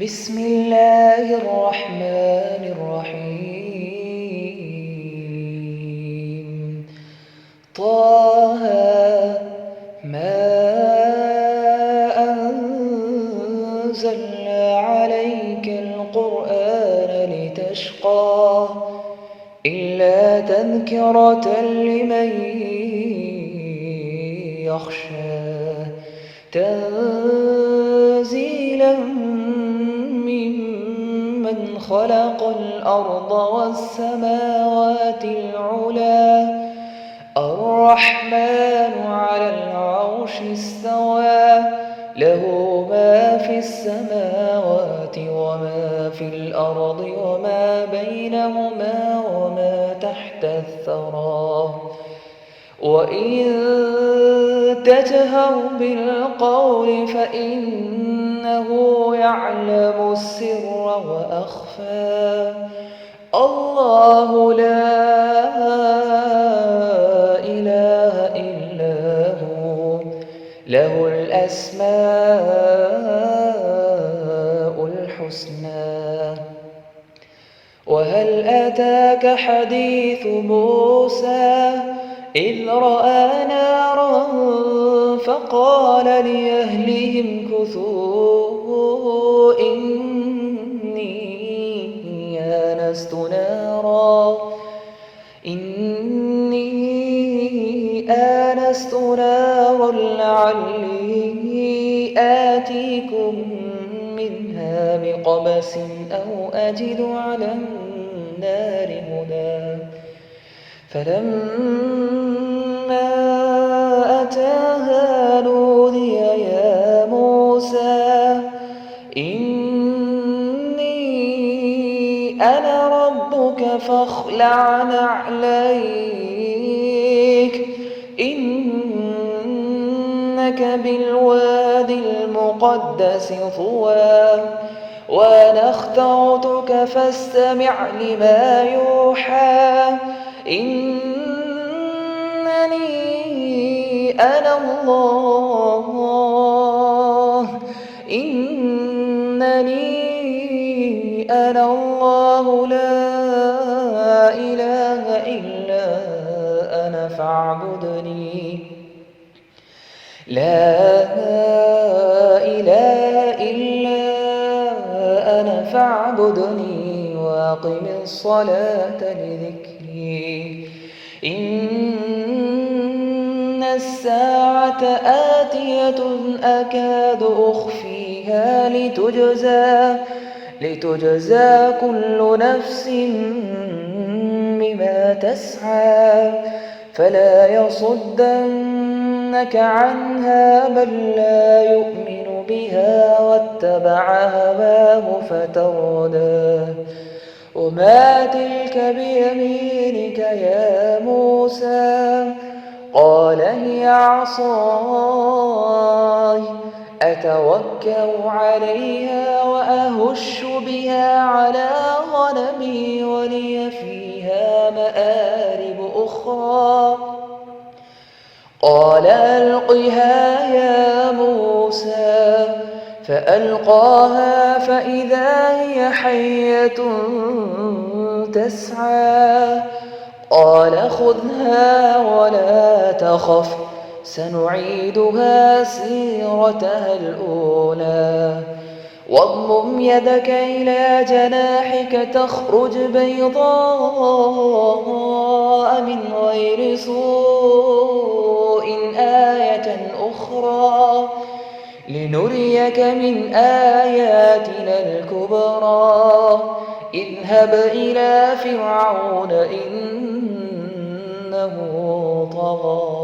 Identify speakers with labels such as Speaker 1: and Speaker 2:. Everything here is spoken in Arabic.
Speaker 1: بسم الله الرحمن الرحيم. طه ما أنزلنا عليك القرآن لتشقى إلا تذكرة لمن يخشى تنزيلا ممن خلق الأرض والسماوات العلى الرحمن على العرش استوى له ما في السماوات وما في الأرض وما بينهما وما تحت الثرى وإن تجهر بالقول فإنه يعلم السر وأخفى الله لا إله إلا هو له الأسماء الحسنى. وهل أتاك حديث موسى إذ رأى نارا فقال لأهلهم كثوا إني آنست نارا لعلي آتيكم منها بقبس أو أجد على النار هدى فلما أتاها نودي يا موسى إني أنا ربك فاخلع نعليك إنك بالوادي المقدس طوى وأنا اخترتك فاستمع لما يوحى إنني أنا الله لا إله إلا أنا فاعبدني لا إله إلا أنا فاعبدني وأقم الصلاة لذكري إن الساعة آتية أكاد أخفيها لتجزى كل نفس بما تسعى فلا يصدنك عنها من لا يؤمن بها واتبع هواه فتردى وما تلك بيمينك يا موسى قال هي عصاي أتوكأ عليها وأهش بها على غنمي ولي فيها مآرب أخرى قال ألقها يا موسى فألقاها فإذا هي حية تسعى قال خذها ولا تخف سنعيدها سيرتها الأولى واضمم يدك إلى جناحك تخرج بيضاء من غير سوء آية أخرى لنريك من آياتنا الكبرى اذهب إلى فرعون إنه طغى